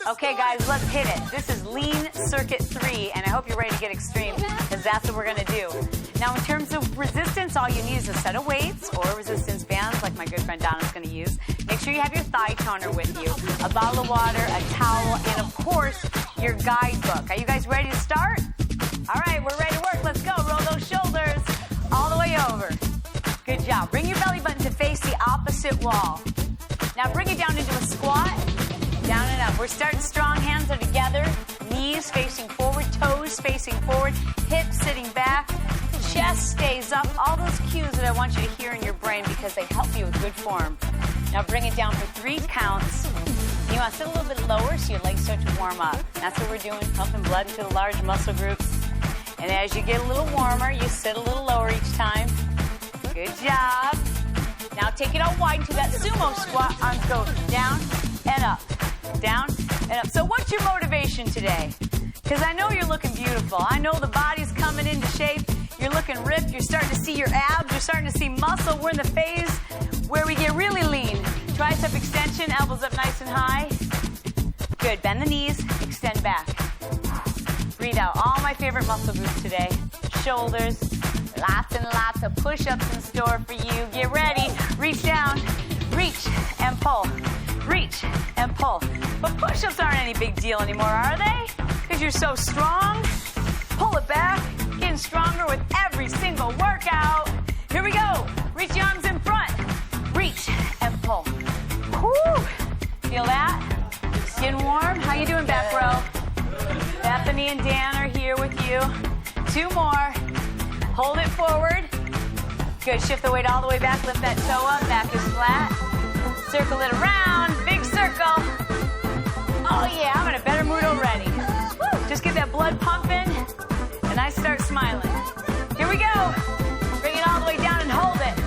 Okay, guys, let's hit it. This is Lean Circuit 3, and I hope you're ready to get extreme, because that's what we're going to do. Now, in terms of resistance, all you need is a set of weights or resistance bands, like my good friend Donna's going to use. Make sure you have your thigh toner with you, a bottle of water, a towel, and, of course, your guidebook. Are you guys ready to start? All right, we're ready to work. Let's go. Roll those shoulders all the way over. Good job. Bring your belly button to face the opposite wall. Now, bring it down into a squat. Down and up. We're starting strong. Hands are together. Knees facing forward. Toes facing forward. Hips sitting back. Chest stays up. All those cues that I want you to hear in your brain because they help you with good form. Now bring it down for 3 counts. You want to sit a little bit lower so your legs start to warm up. That's what we're doing. Pumping blood into the large muscle groups. And as you get a little warmer, you sit a little lower each time. Good job. Now take it out wide into that sumo squat. Arms go down and up. Down and up. So what's your motivation today? Because I know you're looking beautiful. I know the body's coming into shape. You're looking ripped. You're starting to see your abs. You're starting to see muscle. We're in the phase where we get really lean. Tricep extension, elbows up nice and high. Good. Bend the knees. Extend back. Breathe out. All my favorite muscle groups today. Shoulders. Lots and lots of push-ups in store for you. Get ready. Reach down. Reach and pull. Reach and pull. But push-ups aren't any big deal anymore, are they? Because you're so strong. Pull it back. Getting stronger with every single workout. Here we go. Reach the arms in front. Reach and pull. Woo! Feel that? Getting warm? How you doing, back row? Bethany and Dan are here with you. 2 more. Hold it forward. Good. Shift the weight all the way back. Lift that toe up. Back is flat. Circle it around. Big circle. Oh, yeah. I'm in a better mood already. Woo. Just get that blood pumping, and I start smiling. Here we go. Bring it all the way down and hold it.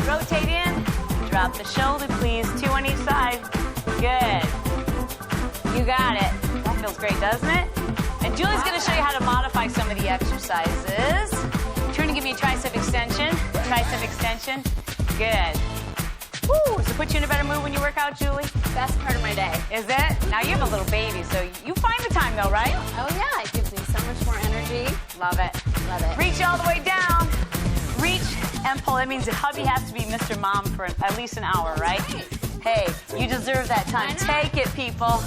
Rotate in. Drop the shoulder, please. 2 on each side. Good. You got it. That feels great, doesn't it? And Julie's going to show you how to modify some of the exercises. Trying to give you a tricep extension. Tricep extension. Good. Woo! Does it put you in a better mood when you work out, Julie? Best part of my day. Is it? Now you have a little baby, so you find the time though, right? Oh yeah, it gives me so much more energy. Love it. Love it. Reach all the way down. Reach and pull. That means that hubby has to be Mr. Mom for at least an hour, right? Hey, you deserve that time. Take it, people.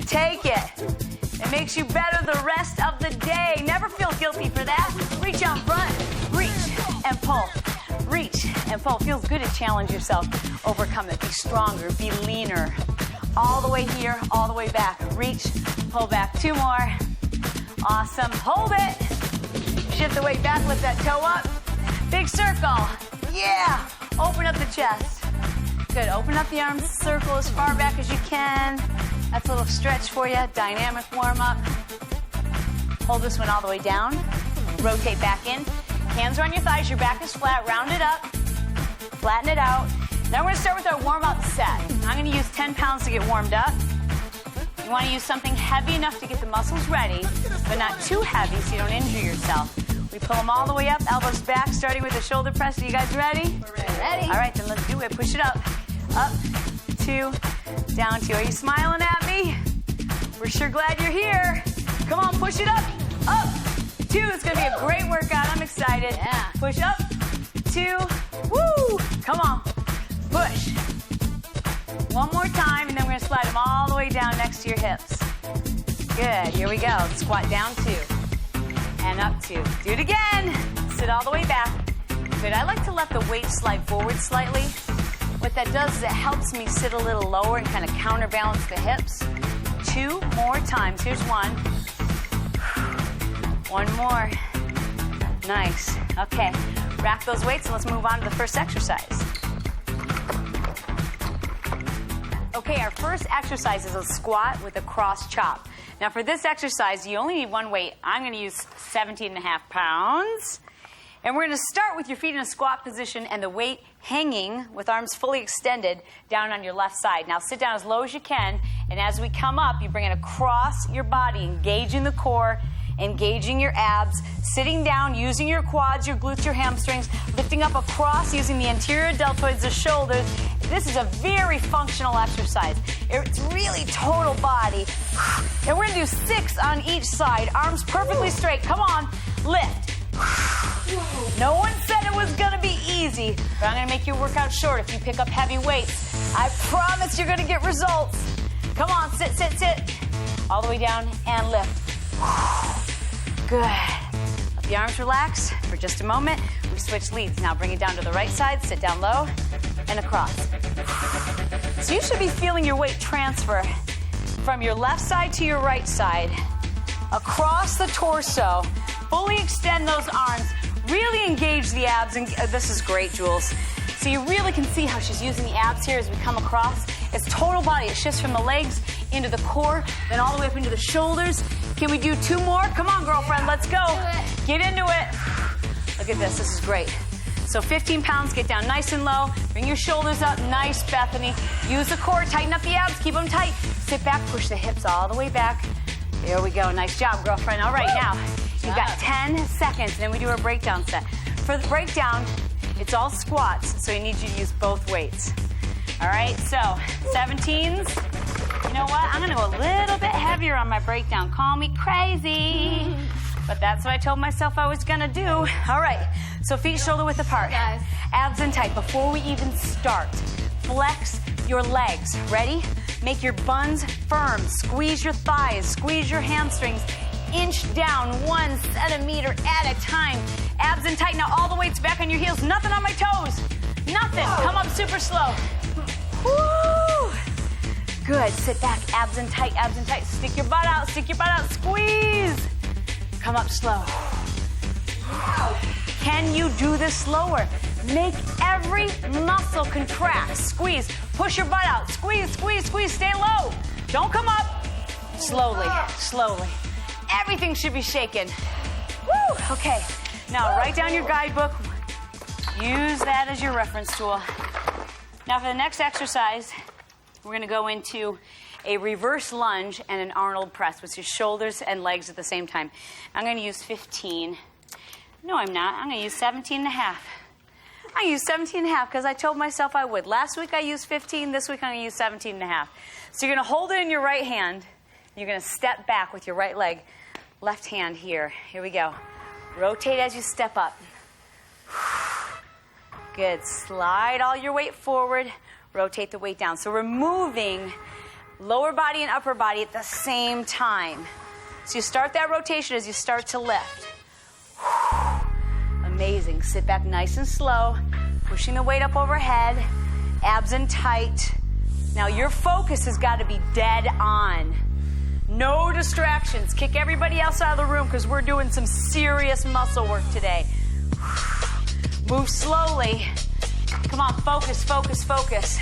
Take it. It makes you better the rest of the day. Never feel guilty for that. Reach out front. Reach and pull. Reach and pull. Feels good to challenge yourself. Overcome it. Be stronger. Be leaner. All the way here. All the way back. Reach. Pull back. 2 more. Awesome. Hold it. Shift the weight back. Lift that toe up. Big circle. Yeah. Open up the chest. Good. Open up the arms. Circle as far back as you can. That's a little stretch for you. Dynamic warm-up. Hold this one all the way down. Rotate back in. Hands are on your thighs. Your back is flat. Round it up. Flatten it out. Now we're going to start with our warm-up set. I'm going to use 10 pounds to get warmed up. You want to use something heavy enough to get the muscles ready, but not too heavy so you don't injure yourself. We pull them all the way up. Elbows back, starting with the shoulder press. Are you guys ready? We're ready. All right, then let's do it. Push it up. Up, 2, down 2. Are you smiling at me? We're sure glad you're here. Come on, push it up. Up, 2. It's going to be a great workout. I'm excited. Yeah. Push up, 2. Woo! Come on. Push. 1 more time, and then we're going to slide them all the way down next to your hips. Good. Here we go. Squat down 2. And up 2. Do it again. Sit all the way back. Good. I like to let the weight slide forward slightly. What that does is it helps me sit a little lower and kind of counterbalance the hips. 2 more times. Here's 1. 1 more. Nice. Okay. Rack those weights and let's move on to the first exercise. Okay, our first exercise is a squat with a cross chop. Now for this exercise, you only need 1 weight. I'm going to use 17.5 pounds. And we're going to start with your feet in a squat position and the weight hanging with arms fully extended down on your left side. Now sit down as low as you can, and as we come up, you bring it across your body, engaging the core, engaging your abs, sitting down, using your quads, your glutes, your hamstrings, lifting up across using the anterior deltoids, the shoulders. This is a very functional exercise. It's really total body. And we're gonna do 6 on each side. Arms perfectly straight. Come on, lift. No one said it was gonna be easy, but I'm gonna make your workout short if you pick up heavy weights. I promise you're gonna get results. Come on, sit, sit, sit. All the way down and lift. Good. Let the arms relax for just a moment. We switch leads. Now bring it down to the right side, sit down low, and across. So you should be feeling your weight transfer from your left side to your right side, across the torso. Fully extend those arms. Really engage the abs. And this is great, Jules. So you really can see how she's using the abs here as we come across. It's total body. It shifts from the legs into the core, then all the way up into the shoulders. Can we do 2 more? Come on, girlfriend. Let's go. Get into it. Look at this. This is great. So 15 pounds. Get down nice and low. Bring your shoulders up. Nice, Bethany. Use the core. Tighten up the abs. Keep them tight. Sit back. Push the hips all the way back. There we go. Nice job, girlfriend. All right, now. You've got 10 seconds, and then we do our breakdown set. For the breakdown, it's all squats, so you need you to use both weights. All right, so 17s. You know what? I'm going to go a little bit heavier on my breakdown. Call me crazy, but that's what I told myself I was going to do. All right, so feet shoulder width apart. Guys. Abs in tight. Before we even start, flex your legs. Ready? Make your buns firm. Squeeze your thighs. Squeeze your hamstrings. Inch down 1 centimeter at a time. Abs in tight. Now all the weight's back on your heels. Nothing on my toes. Nothing. Come up super slow. Woo! Good. Sit back. Abs in tight. Abs in tight. Stick your butt out. Stick your butt out. Squeeze. Come up slow. Can you do this slower? Make every muscle contract. Squeeze. Push your butt out. Squeeze, squeeze, squeeze. Stay low. Don't come up. Slowly. Slowly. Everything should be shaken. Woo! Okay. Now write down your guidebook. Use that as your reference tool. Now for the next exercise, we're going to go into a reverse lunge and an Arnold press, which is shoulders and legs at the same time. I'm going to use 15. No, I'm not. I'm going to use 17 and a half. I use 17 and a half because I told myself I would. Last week I used 15. This week I'm going to use 17 and a half. So you're going to hold it in your right hand. You're going to step back with your right leg. Left hand here. Here we go. Rotate as you step up. Good. Slide all your weight forward. Rotate the weight down. So we're moving lower body and upper body at the same time. So you start that rotation as you start to lift. Amazing. Sit back nice and slow. Pushing the weight up overhead. Abs in tight. Now your focus has got to be dead on. No distractions. Kick everybody else out of the room because we're doing some serious muscle work today. Move slowly. Come on, focus, focus, focus.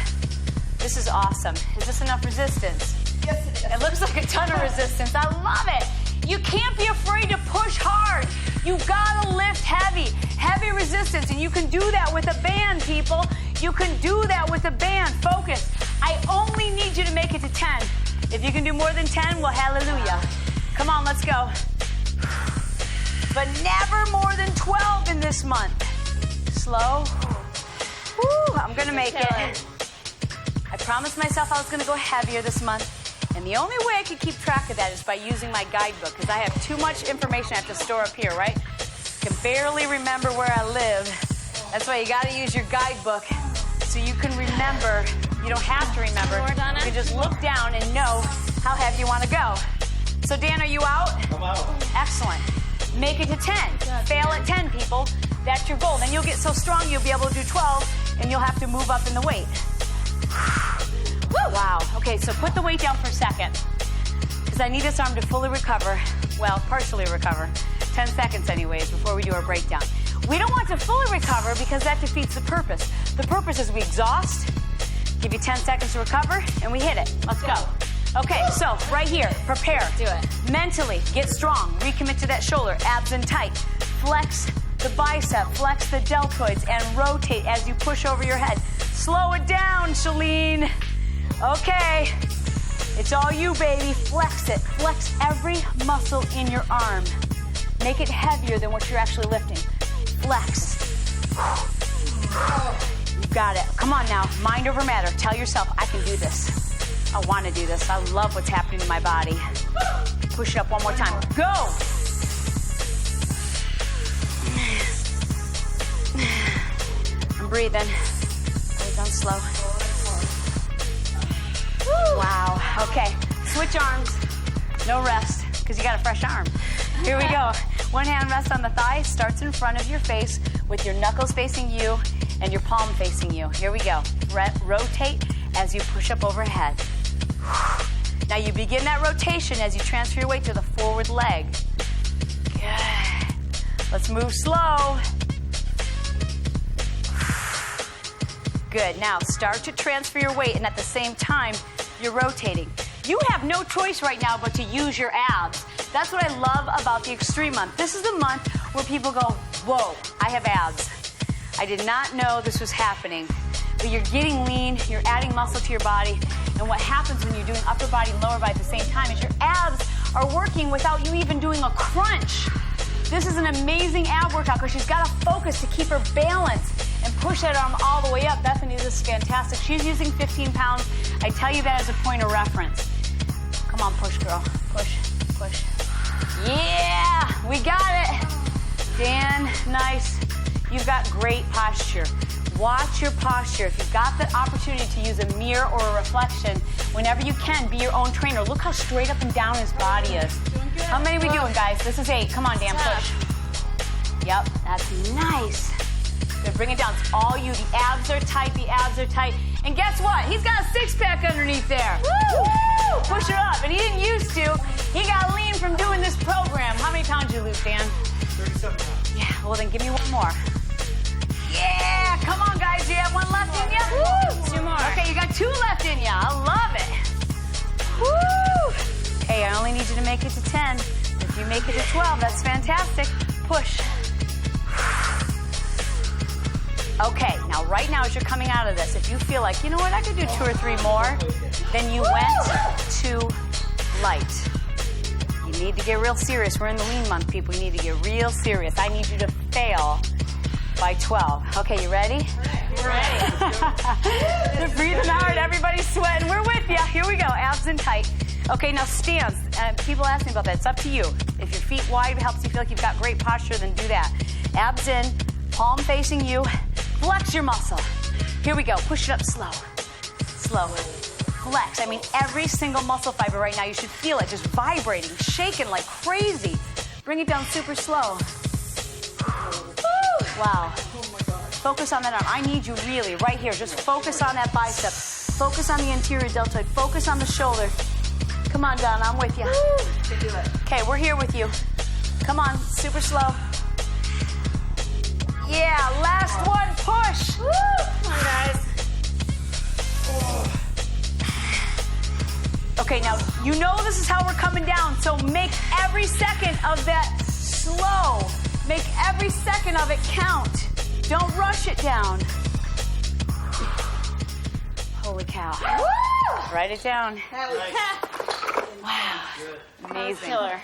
This is awesome. Is this enough resistance? Yes, it is. It looks like a ton of resistance. I love it. You can't be afraid to push hard. You gotta lift heavy. Heavy resistance. And you can do that with a band, people. You can do that with a band. Focus. I only need you to make it to 10. If you can do more than 10, well, hallelujah. Come on, let's go. But never more than 12 in this month. Slow. Woo, I'm gonna make it. I promised myself I was gonna go heavier this month. And the only way I could keep track of that is by using my guidebook, because I have too much information I have to store up here, right? I can barely remember where I live. That's why you gotta use your guidebook so you can remember. You don't have to remember. You can just look down and know how heavy you want to go. So, Dan, are you out? I'm out. Excellent. Make it to 10. Fail at 10, people. That's your goal. Then you'll get so strong you'll be able to do 12, and you'll have to move up in the weight. Woo! Wow. Okay, so put the weight down for a second, because I need this arm to fully recover. Well, partially recover. 10 seconds anyways before we do our breakdown. We don't want to fully recover because that defeats the purpose. The purpose is we exhaust, give you 10 seconds to recover, and we hit it. Let's go. Okay, so right here, prepare. Do it. Mentally, get strong. Recommit to that shoulder, abs in tight. Flex the bicep, flex the deltoids, and rotate as you push over your head. Slow it down, Shalene. Okay, it's all you, baby. Flex it. Flex every muscle in your arm. Make it heavier than what you're actually lifting. Flex. You got it. Come on now. Mind over matter. Tell yourself, I can do this. I want to do this. I love what's happening to my body. Push it up one more time. Go! I'm breathing. Breathe down slow. Wow. Okay. Switch arms. No rest, because you got a fresh arm. Here we go. One hand rests on the thigh, starts in front of your face with your knuckles facing you and your palm facing you. Here we go. Rotate as you push up overhead. Now you begin that rotation as you transfer your weight to the forward leg. Good. Let's move slow. Good. Now start to transfer your weight, and at the same time, you're rotating. You have no choice right now but to use your abs. That's what I love about the Extreme Month. This is the month where people go, whoa, I have abs. I did not know this was happening. But you're getting lean, you're adding muscle to your body, and what happens when you're doing upper body and lower body at the same time is your abs are working without you even doing a crunch. This is an amazing ab workout because she's got to focus to keep her balance and push that arm all the way up. Bethany, this is fantastic. She's using 15 pounds. I tell you that as a point of reference. Come on, push, girl. Push, push. Yeah, we got it. Dan, nice. You've got great posture. Watch your posture. If you've got the opportunity to use a mirror or a reflection, whenever you can, be your own trainer. Look how straight up and down his body is. How many are we doing, guys? This is 8. Come on, Dan, push. Yep, that's nice. Good, bring it down. It's all you. The abs are tight. The abs are tight. And guess what? He's got a six-pack underneath there. Woo! Woo! Push her up. And he didn't used to. He got lean from doing this program. How many pounds did you lose, Dan? 37 pounds. Yeah, well, then give me one more. Yeah, come on, guys. You have one left in you? Woo! 2 more. Okay, you got 2 left in you. I love it. Woo! Okay, I only need you to make it to 10. If you make it to 12, that's fantastic. Push. Okay, now right now as you're coming out of this, if you feel like, you know what, I could do 2 or 3 more, then you went too light. You need to get real serious. We're in the lean month, people. You need to get real serious. I need you to fail by 12. Okay, you ready? We're ready. They're breathing hard. Everybody's sweating. We're with you. Here we go. Abs in tight. Okay, now stance. People ask me about that. It's up to you. If your feet wide helps you feel like you've got great posture, then do that. Abs in, palm facing you. Flex your muscle. Here we go. Push it up slow. Slow. Flex. I mean, every single muscle fiber right now, you should feel it just vibrating, shaking like crazy. Bring it down super slow. Woo! Wow. Focus on that arm. I need you really right here. Just focus on that bicep. Focus on the anterior deltoid. Focus on the shoulder. Come on, Donna. I'm with you. Okay, we're here with you. Come on. Super slow. Yeah, last one, push. Woo! Come on, guys. Okay, now, you know this is how we're coming down, so make every second of that slow. Make every second of it count. Don't rush it down. Holy cow. Woo! Write it down. Nice. Wow. Amazing. Killer.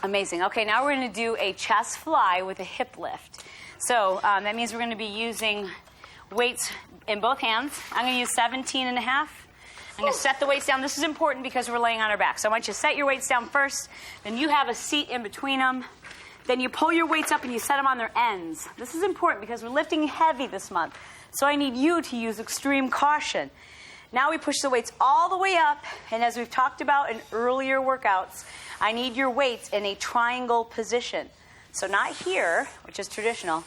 Amazing. Okay, now we're going to do a chest fly with a hip lift. So that means we're going to be using weights in both hands. I'm going to use 17 and a half. I'm going to set the weights down. This is important because we're laying on our back. So I want you to set your weights down first. Then you have a seat in between them. Then you pull your weights up and you set them on their ends. This is important because we're lifting heavy this month. So I need you to use extreme caution. Now we push the weights all the way up. And as we've talked about in earlier workouts, I need your weights in a triangle position. So not here, which is traditional,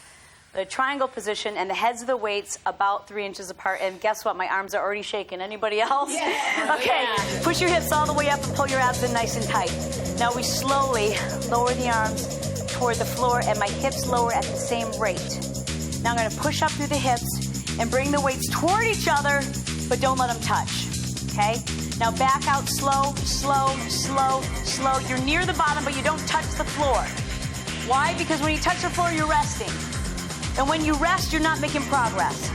but a triangle position, and the heads of the weights about 3 inches apart. And guess what? My arms are already shaking. Anybody else? Yeah. Okay. Yeah. Push your hips all the way up and pull your abs in nice and tight. Now we slowly lower the arms toward the floor, and my hips lower at the same rate. Now I'm going to push up through the hips and bring the weights toward each other, but don't let them touch. Okay? Now back out slow, slow, slow, slow. You're near the bottom, but you don't touch the floor. Why? Because when you touch the floor, you're resting. And when you rest, you're not making progress.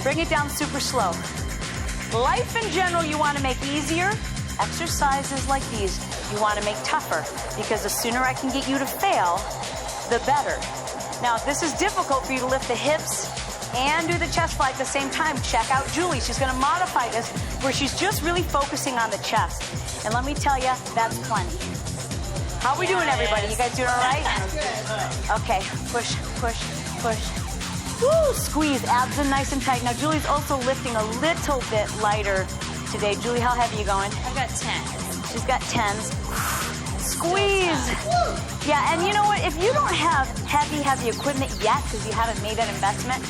Bring it down super slow. Life in general, you want to make easier. Exercises like these, you want to make tougher. Because the sooner I can get you to fail, the better. Now, if this is difficult for you to lift the hips and do the chest fly at the same time, check out Julie. She's gonna modify this where she's just really focusing on the chest. And let me tell you, that's plenty. How we doing, everybody? You guys doing all right? Okay, push, push, push. Woo, squeeze, abs in nice and tight. Now, Julie's also lifting a little bit lighter today. Julie, how heavy are you going? I've got 10. She's got 10s. Squeeze. Yeah, and you know what? If you don't have heavy equipment yet, because you haven't made that investment,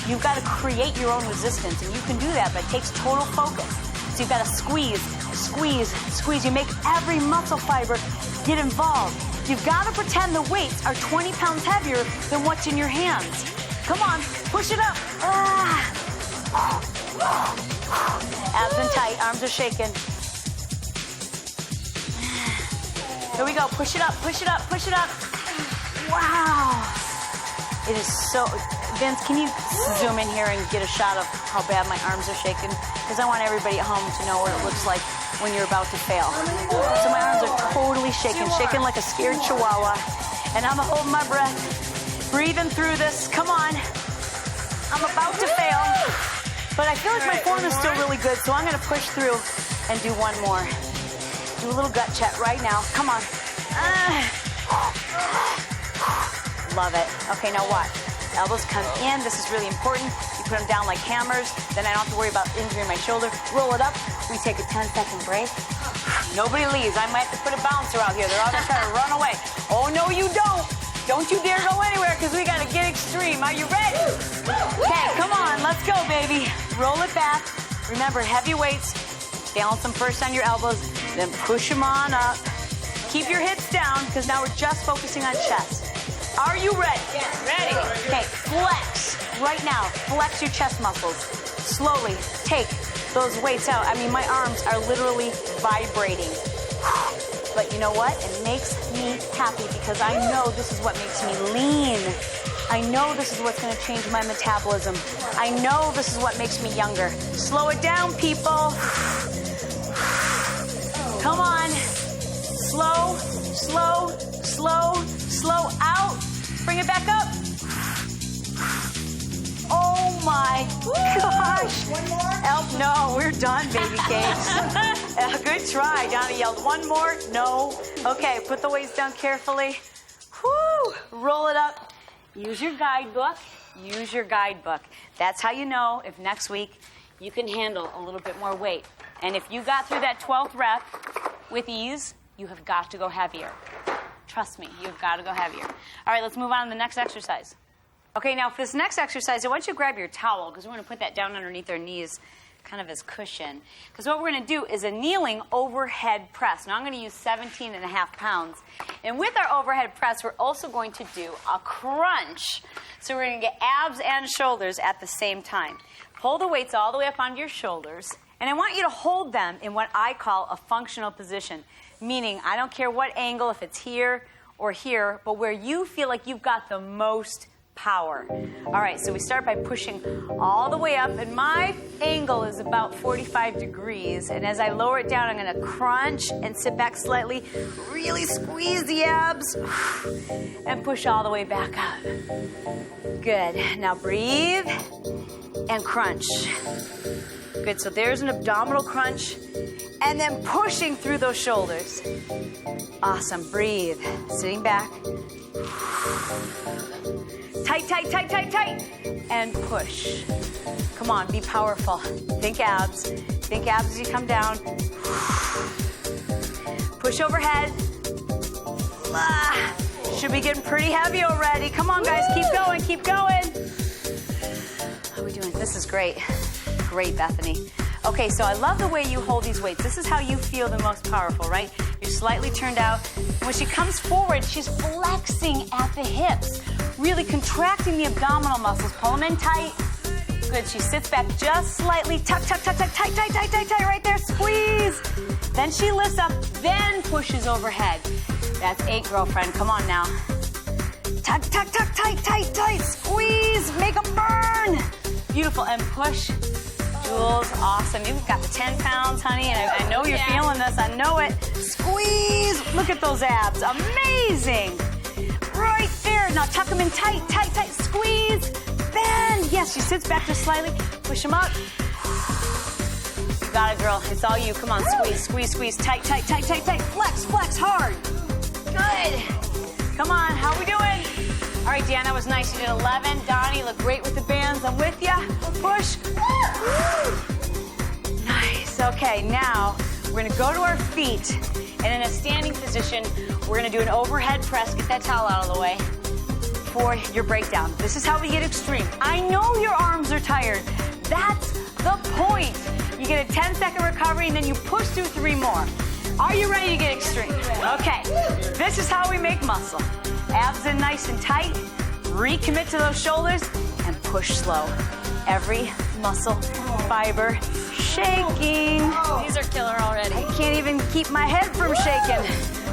you've got to create your own resistance, and you can do that, but it takes total focus. So you've got to squeeze, squeeze, squeeze. You make every muscle fiber get involved. You've got to pretend the weights are 20 pounds heavier than what's in your hands. Come on, push it up. Abs in tight, arms are shaking. Here we go, push it up, push it up, push it up. Wow. It is so, Vince, can you zoom in here and get a shot of how bad my arms are shaking? Because I want everybody at home to know what it looks like when you're about to fail. So my arms are totally shaking, shaking like a scared chihuahua. And I'm holding my breath, breathing through this. Come on. I'm about to fail. But I feel like my form is still really good, so I'm going to push through and do one more. Do a little gut check right now. Come on. Love it. Okay, now watch. Elbows come in. This is really important. You put them down like hammers. Then I don't have to worry about injuring my shoulder. Roll it up. We take a 10-second break. Nobody leaves. I might have to put a bouncer out here. They're all going to try to run away. Oh, no, you don't. Don't you dare go anywhere because we got to get extreme. Are you ready? Okay, come on. Let's go, baby. Roll it back. Remember, heavy weights. Balance them first on your elbows, then push them on up. Keep your hips down because now we're just focusing on chest. Are you ready? Yeah, ready. Okay, flex. Right now, flex your chest muscles. Slowly take those weights out. I mean, my arms are literally vibrating. But you know what? It makes me happy because I know this is what makes me lean. I know this is what's going to change my metabolism. I know this is what makes me younger. Slow it down, people. Come on. Slow, slow, slow, slow out. Bring it back up. Oh my gosh. One more? No, we're done, baby cakes. Good try. Donna yelled, one more? No. Okay, put the weights down carefully. Whoo! Roll it up. Use your guidebook. Use your guidebook. That's how you know if next week you can handle a little bit more weight. And if you got through that 12th rep with ease, you have got to go heavier. Trust me, you've got to go heavier. All right, let's move on to the next exercise. Okay, now for this next exercise, I want you to grab your towel because we're going to put that down underneath our knees kind of as cushion. Because what we're going to do is a kneeling overhead press. Now I'm going to use 17.5 pounds. And with our overhead press, we're also going to do a crunch. So we're going to get abs and shoulders at the same time. Pull the weights all the way up onto your shoulders. And I want you to hold them in what I call a functional position. Meaning, I don't care what angle, if it's here or here, but where you feel like you've got the most power. All right, so we start by pushing all the way up, and my angle is about 45 degrees. And as I lower it down, I'm going to crunch and sit back slightly, really squeeze the abs, and push all the way back up. Good. Now breathe and crunch. Good, so there's an abdominal crunch, and then pushing through those shoulders. Awesome, breathe. Sitting back. Tight, tight, tight, tight, tight. And push. Come on, be powerful. Think abs. Think abs as you come down. Push overhead. Should be getting pretty heavy already. Come on, guys, keep going, keep going. How are we doing? This is great. Great, Bethany. Okay, so I love the way you hold these weights. This is how you feel the most powerful, right? You're slightly turned out. When she comes forward, she's flexing at the hips, really contracting the abdominal muscles. Pull them in tight. Good, she sits back just slightly. Tuck, tuck, tuck, tuck, tight, tight, tight, tight, tight, right there. Squeeze. Then she lifts up, then pushes overhead. That's 8, girlfriend. Come on now. Tuck, tuck, tuck, tight, tight, tight. Squeeze. Make them burn. Beautiful. And push. Jules, awesome. You've got the 10 pounds, honey, and I know you're feeling this. I know it. Squeeze. Look at those abs. Amazing. Right there. Now tuck them in tight, tight, tight. Squeeze. Bend. Yes, Yes, she sits back just slightly. Push them up. You got it, girl. It's all you. Come on, squeeze, squeeze, squeeze. Tight, tight, tight, tight, tight. Flex, flex hard. Good. Come on, how are we doing? All right, Dan, that was nice. You did 11. Donnie, look great with the bands. I'm with ya. Push. Nice. Okay, now we're gonna go to our feet, and in a standing position, we're gonna do an overhead press. Get that towel out of the way for your breakdown. This is how we get extreme. I know your arms are tired. That's the point. You get a 10-second recovery, and then you push through 3 more. Are you ready to get extreme? Okay, this is how we make muscle. Abs in nice and tight, recommit to those shoulders, and push slow. Every muscle fiber shaking. These are killer already. I can't even keep my head from shaking.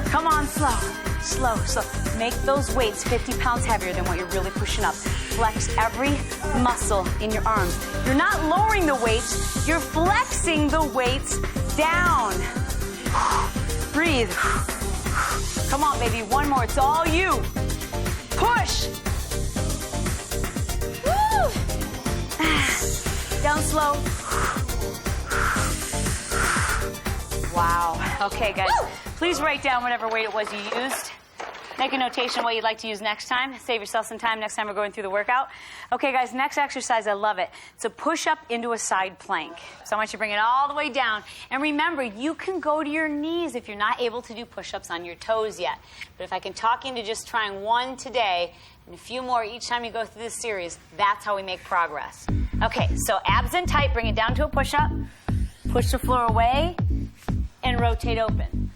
Come on, slow, slow, slow. Make those weights 50 pounds heavier than what you're really pushing up. Flex every muscle in your arms. You're not lowering the weights, you're flexing the weights down. Breathe. Come on, baby, one more. It's all you. Push. Woo. Down slow. Wow. Okay, guys, please write down whatever weight it was you used. Make a notation of what you'd like to use next time. Save yourself some time next time we're going through the workout. Okay, guys, next exercise, I love it. It's a push-up into a side plank. So I want you to bring it all the way down. And remember, you can go to your knees if you're not able to do push-ups on your toes yet. But if I can talk you into just trying 1 today and a few more each time you go through this series, that's how we make progress. Okay, so abs in tight, bring it down to a push-up. Push the floor away and rotate open.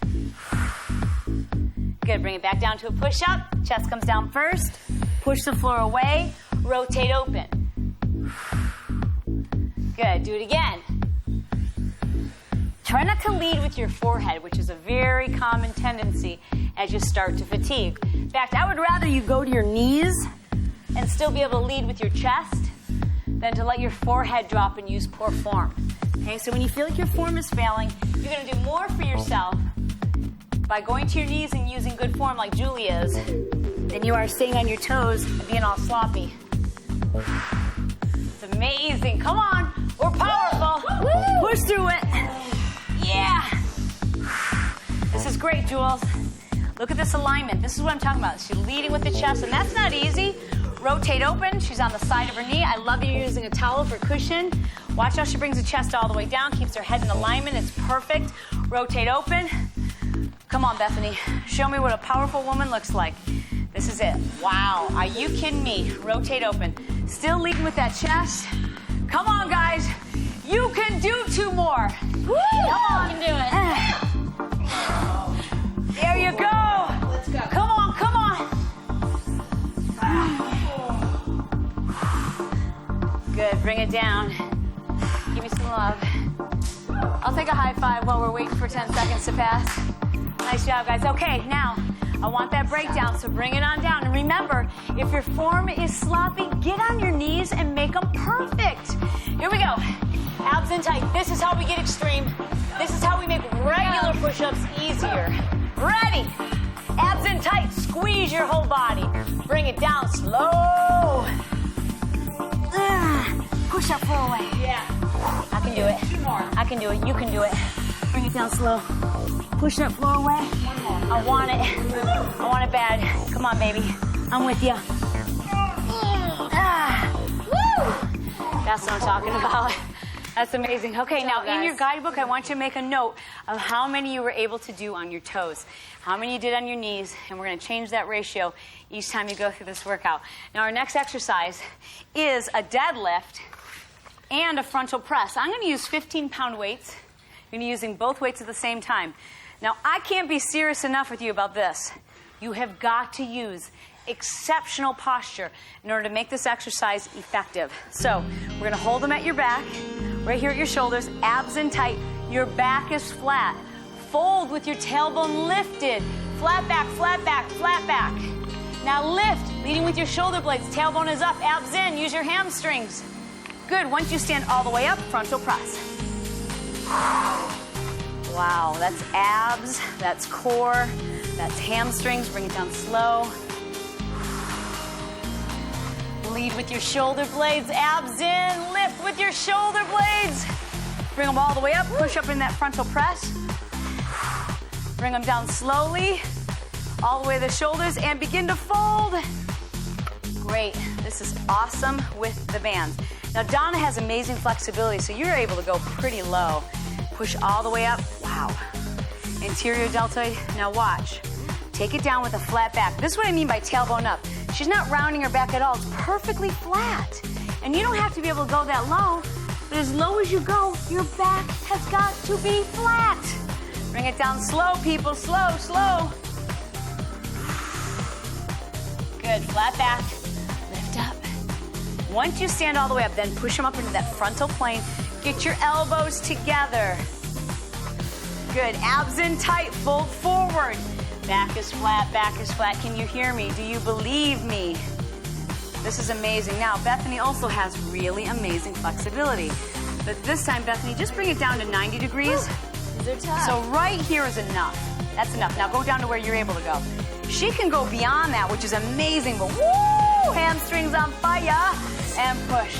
Good, bring it back down to a push-up. Chest comes down first. Push the floor away, rotate open. Good, do it again. Try not to lead with your forehead, which is a very common tendency as you start to fatigue. In fact, I would rather you go to your knees and still be able to lead with your chest than to let your forehead drop and use poor form. Okay, so when you feel like your form is failing, you're gonna do more for yourself by going to your knees and using good form like Julie is, than you are staying on your toes and being all sloppy. It's amazing. Come on. We're powerful. Woo! Push through it. Yeah. This is great, Jules. Look at this alignment. This is what I'm talking about. She's leading with the chest, and that's not easy. Rotate open. She's on the side of her knee. I love that you're using a towel for cushion. Watch how she brings the chest all the way down, keeps her head in alignment. It's perfect. Rotate open. Come on, Bethany. Show me what a powerful woman looks like. This is it. Wow. Are you kidding me? Rotate open. Still leading with that chest. Come on, guys. You can do 2 more. Woo! Come on. You can do it. There you go. Let's go. Come on, come on. Good. Bring it down. Give me some love. I'll take a high five while we're waiting for 10 seconds to pass. Nice job, guys. Okay, now, I want that breakdown, so bring it on down. And remember, if your form is sloppy, get on your knees and make them perfect. Here we go. Abs in tight. This is how we get extreme. This is how we make regular push-ups easier. Ready? Abs in tight. Squeeze your whole body. Bring it down slow. Push that floor away. Yeah. I can do it. 2 more. I can do it. You can do it. Bring it down slow. Push that floor away. 1 more. I want it. I want it bad. Come on, baby. I'm with you. Woo! That's what I'm talking about. That's amazing. Okay, now in your guidebook, I want you to make a note of how many you were able to do on your toes, how many you did on your knees, and we're going to change that ratio each time you go through this workout. Now, our next exercise is a deadlift and a frontal press. I'm going to use 15-pound weights. You're going to be using both weights at the same time. Now, I can't be serious enough with you about this. You have got to use exceptional posture in order to make this exercise effective. So, we're going to hold them at your back, right here at your shoulders, abs in tight. Your back is flat. Fold with your tailbone lifted. Flat back, flat back, flat back. Now lift, leading with your shoulder blades. Tailbone is up, abs in. Use your hamstrings. Good. Once you stand all the way up, frontal press. Wow, that's abs, that's core, that's hamstrings. Bring it down slow. Lead with your shoulder blades, abs in, lift with your shoulder blades. Bring them all the way up, push up in that frontal press. Bring them down slowly, all the way to the shoulders, and begin to fold. Great, this is awesome with the bands. Now Donna has amazing flexibility, so you're able to go pretty low. Push all the way up, wow. Anterior deltoid, now watch. Take it down with a flat back. This is what I mean by tailbone up. She's not rounding her back at all, it's perfectly flat. And you don't have to be able to go that low, but as low as you go, your back has got to be flat. Bring it down slow, people, slow, slow. Good, flat back, lift up. Once you stand all the way up, then push them up into that frontal plane. Get your elbows together. Good, abs in tight, fold forward. Back is flat, back is flat. Can you hear me? Do you believe me? This is amazing. Now, Bethany also has really amazing flexibility. But this time, Bethany, just bring it down to 90 degrees. These are tough. So right here is enough. That's enough. Now go down to where you're able to go. She can go beyond that, which is amazing, but woo! Hamstrings on fire, and push.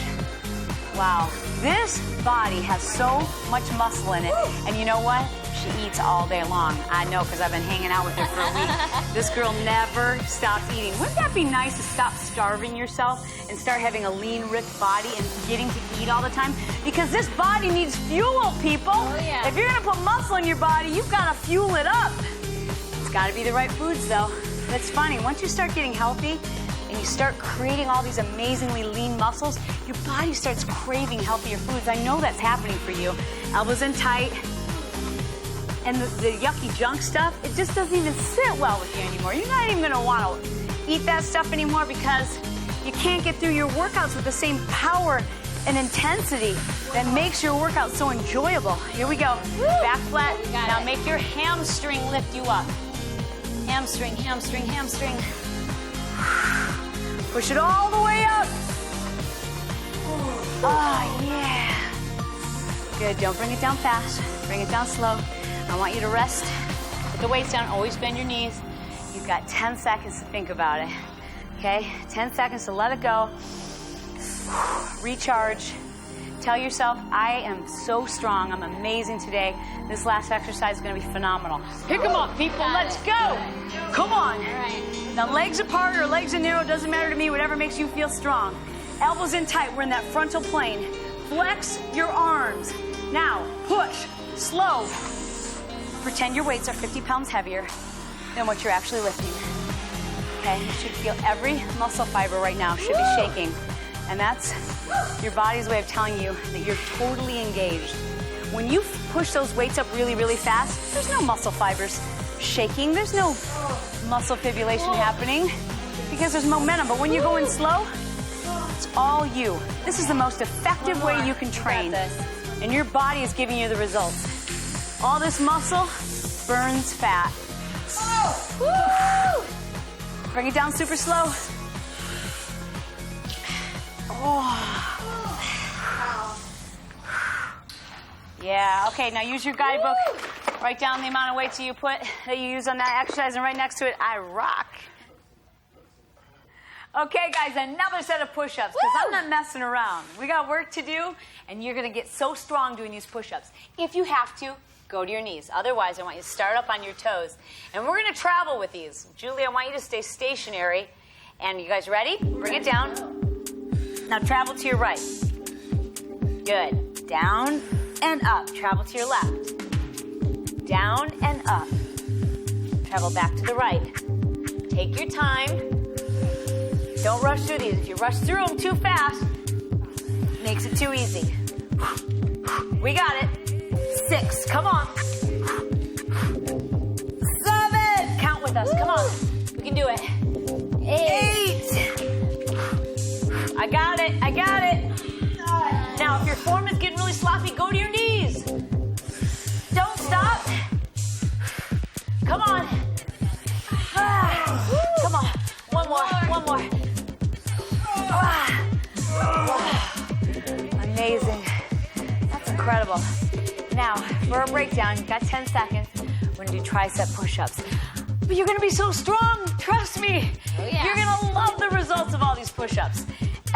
Wow, this body has so much muscle in it, and you know what? She eats all day long. I know, because I've been hanging out with her for a week. This girl never stops eating. Wouldn't that be nice to stop starving yourself and start having a lean, ripped body and getting to eat all the time? Because this body needs fuel, people. Oh, yeah. If you're gonna put muscle in your body, you've gotta fuel it up. It's gotta be the right foods, though. That's funny. Once you start getting healthy and you start creating all these amazingly lean muscles, your body starts craving healthier foods. I know that's happening for you. Elbows in tight. And the yucky junk stuff, it just doesn't even sit well with you anymore. You're not even gonna wanna eat that stuff anymore because you can't get through your workouts with the same power and intensity that makes your workout so enjoyable. Here we go. Woo. Back flat. Now make your hamstring lift you up. Hamstring, hamstring, hamstring. Push it all the way up. Oh, yeah. Good, don't bring it down fast. Bring it down slow. I want you to rest. Put the weights down, always bend your knees. You've got 10 seconds to think about it. Okay, 10 seconds to let it go. Recharge. Tell yourself, I am so strong, I'm amazing today. This last exercise is gonna be phenomenal. Pick them up, people, let's go. Come on. All right. Now legs apart or legs in narrow, doesn't matter to me, whatever makes you feel strong. Elbows in tight, we're in that frontal plane. Flex your arms. Now, push, slow. Pretend your weights are 50 pounds heavier than what you're actually lifting. Okay, you should feel every muscle fiber right now should be shaking. And that's your body's way of telling you that you're totally engaged. When you push those weights up really, really fast, there's no muscle fibers shaking. There's no muscle fibrillation happening because there's momentum. But when you're going slow, it's all you. This is the most effective way you can train. And your body is giving you the results. All this muscle burns fat. Woo! Bring it down super slow. Oh. Yeah, okay, now use your guidebook. Write down the amount of weights you use on that exercise, and right next to it, I rock. Okay, guys, another set of push-ups, because I'm not messing around. We got work to do, and you're going to get so strong doing these push-ups. If you have to, go to your knees. Otherwise, I want you to start up on your toes. And we're going to travel with these. Julie, I want you to stay stationary. And you guys ready? Bring it down. Now travel to your right. Good. Down and up. Travel to your left. Down and up. Travel back to the right. Take your time. Don't rush through these. If you rush through them too fast, makes it too easy. We got it. 6. Come on. 7. Count with us. Come on. We can do it. 8. I got it. I got it. Now, if your form is getting really sloppy, go to your knees. Don't stop. Come on. Come on. One more. One more. Amazing. That's incredible. Now, for a breakdown, you've got 10 seconds. We're going to do tricep push-ups. But you're going to be so strong. Trust me. Oh, yeah. You're going to love the results of all these push-ups.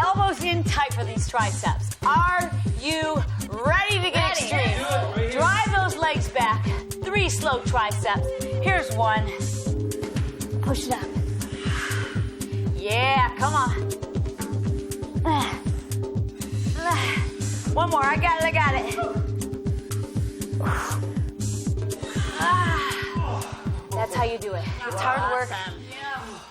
Elbows in tight for these triceps. Are you ready to get extreme? Drive those legs back. 3 slow triceps. Here's 1. Push it up. Yeah, come on. 1 more. I got it. That's how you do it. It's hard work,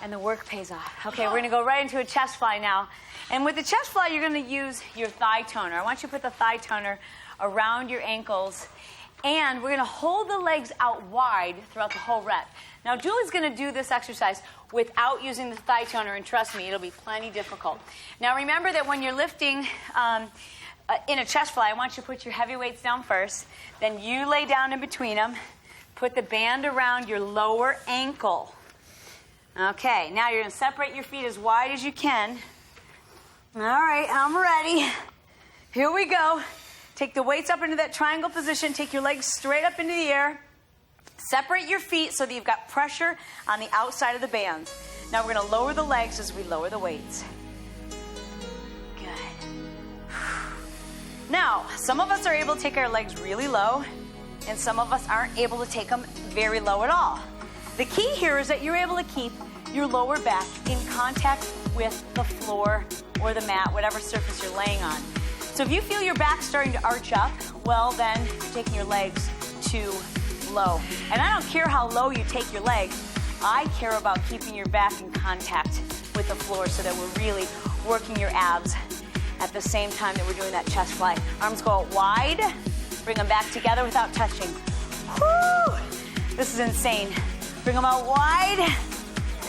and the work pays off. Okay, we're going to go right into a chest fly now. And with the chest fly, you're going to use your thigh toner. I want you to put the thigh toner around your ankles, and we're going to hold the legs out wide throughout the whole rep. Now, Julie's going to do this exercise without using the thigh toner, and trust me, it'll be plenty difficult. Now, remember that when you're lifting in a chest fly, I want you to put your heavy weights down first, then you lay down in between them. Put the band around your lower ankle. Okay, now you're going to separate your feet as wide as you can. All right, I'm ready. Here we go. Take the weights up into that triangle position. Take your legs straight up into the air. Separate your feet so that you've got pressure on the outside of the bands. Now we're going to lower the legs as we lower the weights. Good. Now, some of us are able to take our legs really low, and some of us aren't able to take them very low at all. The key here is that you're able to keep your lower back in contact with the floor or the mat, whatever surface you're laying on. So if you feel your back starting to arch up, well then you're taking your legs too low. And I don't care how low you take your legs, I care about keeping your back in contact with the floor so that we're really working your abs at the same time that we're doing that chest fly. Arms go out wide. Bring them back together without touching. Woo! This is insane. Bring them out wide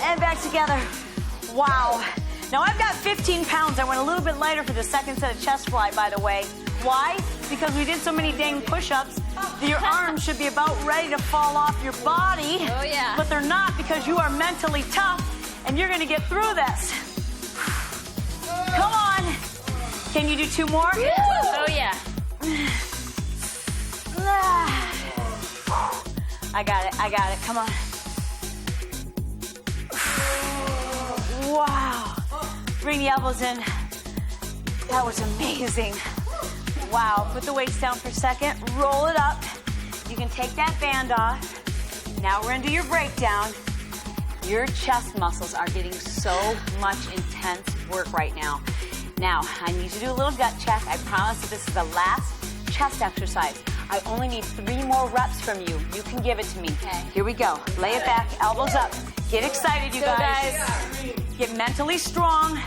and back together. Wow. Now I've got 15 pounds. I went a little bit lighter for the second set of chest fly, by the way. Why? Because we did so many dang push-ups that your arms should be about ready to fall off your body. Oh, yeah. But they're not because you are mentally tough and you're going to get through this. Come on. Can you do 2 more? Oh, yeah. I got it. Come on. Wow. Bring the elbows in. That was amazing. Wow. Put the weights down for a second. Roll it up. You can take that band off. Now we're going to do your breakdown. Your chest muscles are getting so much intense work right now. Now, I need you to do a little gut check. I promise that this is the last chest exercise. I only need 3 more reps from you. You can give it to me. Okay. Here we go. Lay it back, elbows up. Get excited, you guys. Get mentally strong.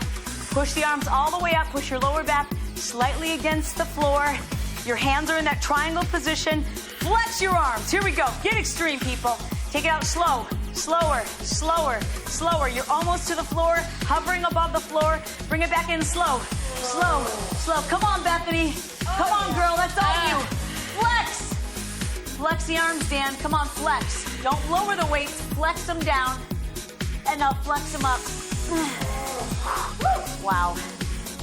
Push the arms all the way up. Push your lower back slightly against the floor. Your hands are in that triangle position. Flex your arms. Here we go. Get extreme, people. Take it out slow. Slower, slower, slower. You're almost to the floor, hovering above the floor. Bring it back in slow, slow, slow. Come on, Bethany. Come on, girl. That's all you. Flex. Flex the arms, Dan. Come on, flex. Don't lower the weights. Flex them down. And now flex them up. Wow.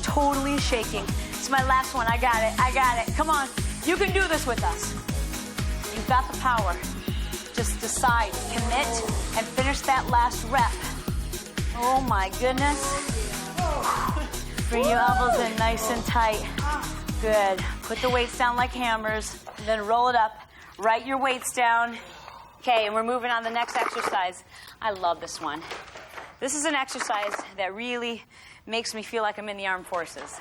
Totally shaking. It's my last one. I got it. Come on. You can do this with us. You've got the power. Just decide, commit, and finish that last rep. Oh my goodness. Bring your elbows in nice and tight. Good. Put the weights down like hammers, and then roll it up. Write your weights down. Okay, and we're moving on to the next exercise. I love this one. This is an exercise that really makes me feel like I'm in the armed forces.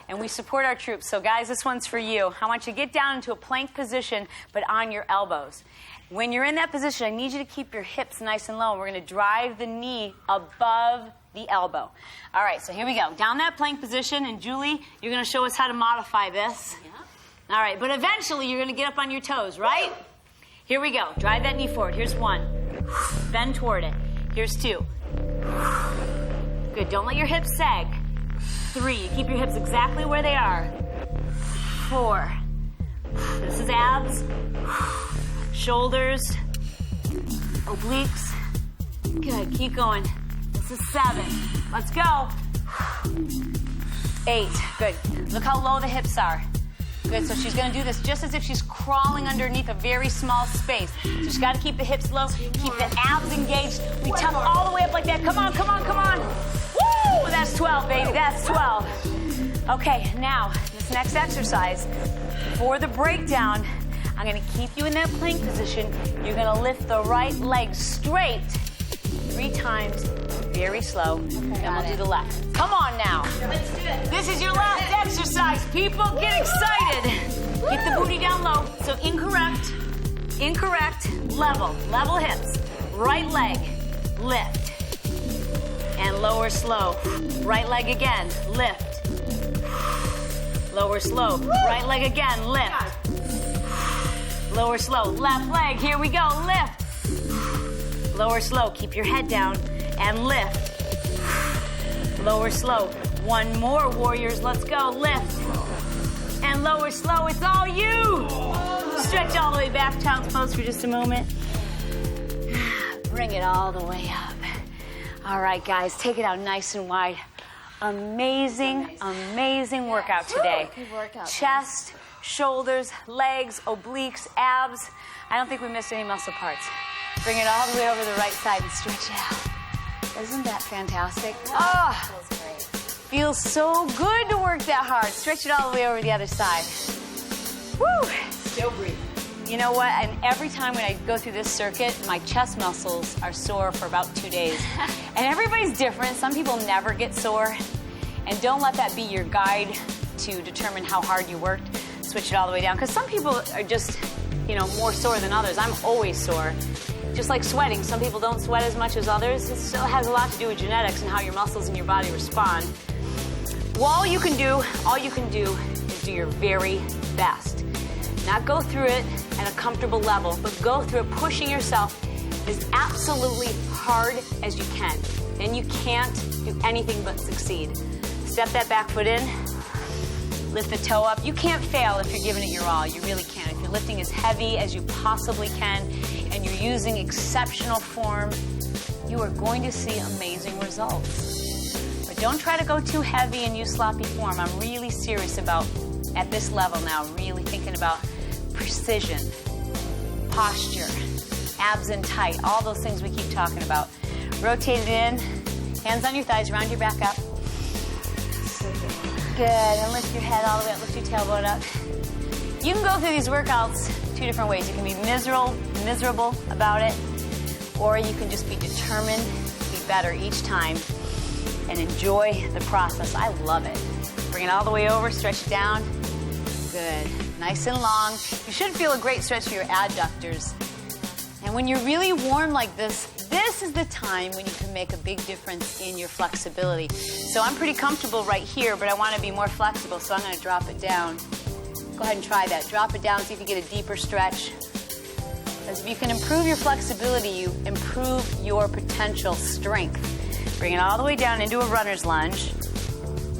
And we support our troops. So guys, this one's for you. I want you to get down into a plank position, but on your elbows. When you're in that position, I need you to keep your hips nice and low. And we're going to drive the knee above the elbow. All right, so here we go. Down that plank position. And Julie, you're going to show us how to modify this. Yeah. All right, but eventually you're going to get up on your toes, right? Here we go. Drive that knee forward. Here's 1. Bend toward it. Here's 2. Good. Don't let your hips sag. 3. You keep your hips exactly where they are. 4. This is abs. Shoulders, obliques. Good, keep going. This is 7. Let's go. 8, good. Look how low the hips are. Good, so she's gonna do this just as if she's crawling underneath a very small space. So she's gotta keep the hips low, keep the abs engaged. We tuck all the way up like that. Come on, come on, come on. Woo, That's 12, baby. That's 12. Okay, now, this next exercise, for the breakdown, I'm going to keep you in that plank position. You're going to lift the right leg straight 3 times, very slow. And we'll do the left. Come on now. Let's do it. This is your last exercise, people. Get excited. Get the booty down low. So incorrect, level hips. Right leg, lift. And lower slow. Right leg again, lift. Lower slow. Right leg again, lift. Lower slow. Left leg, here we go, lift. Lower slow, keep your head down and lift. Lower slow. One more, warriors, let's go, lift. And lower slow, it's all you. Stretch all the way back, child's pose for just a moment. Bring it all the way up. All right, guys, take it out nice and wide. Amazing workout today. Good workout. Chest, shoulders, legs, obliques, abs. I don't think we missed any muscle parts. Bring it all the way over the right side and stretch it out. Isn't that fantastic? Oh, Feels great. feels so good to work that hard. Stretch it all the way over the other side. Woo! Still breathing. You know what? And every time when I go through this circuit, my chest muscles are sore for about 2 days. And everybody's different. Some people never get sore. And don't let that be your guide to determine how hard you worked. Switch it all the way down. Because some people are just, you know, more sore than others. I'm always sore. Just like sweating. Some people don't sweat as much as others. It still has a lot to do with genetics and how your muscles and your body respond. Well, all you can do is do your very best. Not go through it at a comfortable level, but go through it pushing yourself as absolutely hard as you can. Then you can't do anything but succeed. Step that back foot in, lift the toe up. You can't fail if you're giving it your all. You really can't. If you're lifting as heavy as you possibly can and you're using exceptional form, you are going to see amazing results. But don't try to go too heavy and use sloppy form. I'm really serious about, at this level now, really thinking about precision, posture, abs and tight, all those things we keep talking about. Rotate it in, hands on your thighs, round your back up. Good, and lift your head all the way up, lift your tailbone up. You can go through these workouts 2 different ways. You can be miserable about it, or you can just be determined to be better each time and enjoy the process. I love it. Bring it all the way over, stretch it down. Good, nice and long. You should feel a great stretch for your adductors. And when you're really warm like this, this is the time when you can make a big difference in your flexibility. So I'm pretty comfortable right here, but I want to be more flexible, so I'm going to drop it down. Go ahead and try that. Drop it down, see if you get a deeper stretch. Because if you can improve your flexibility, you improve your potential strength. Bring it all the way down into a runner's lunge.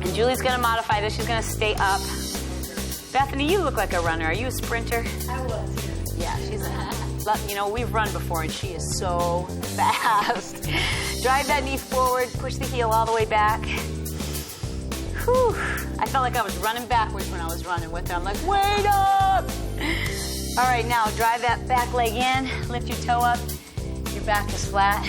And Julie's going to modify this. She's going to stay up. Bethany, you look like a runner. Are you a sprinter? I was. Yeah, she's you know, we've run before, and she is so fast. Drive that knee forward, push the heel all the way back. Whew. I felt like I was running backwards when I was running with her. I'm like, wait up! All right, now drive that back leg in, lift your toe up. Your back is flat.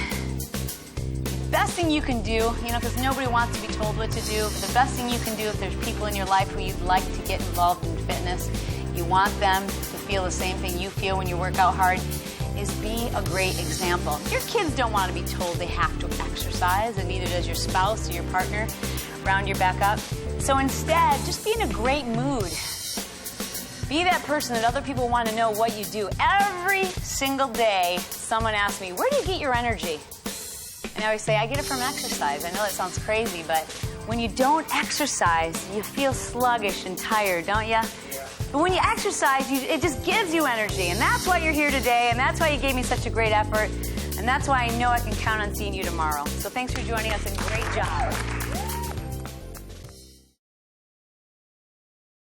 The best thing you can do, you know, because nobody wants to be told what to do, but the best thing you can do if there's people in your life who you'd like to get involved in fitness, you want them to feel the same thing you feel when you work out hard, is be a great example. Your kids don't want to be told they have to exercise, and neither does your spouse or your partner. Round your back up. So instead, just be in a great mood. Be that person that other people want to know what you do. Every single day, someone asks me, where do you get your energy? And I always say, I get it from exercise. I know that sounds crazy, but when you don't exercise, you feel sluggish and tired, don't you? But when you exercise, it just gives you energy. And that's why you're here today, and that's why you gave me such a great effort. And that's why I know I can count on seeing you tomorrow. So thanks for joining us, and great job.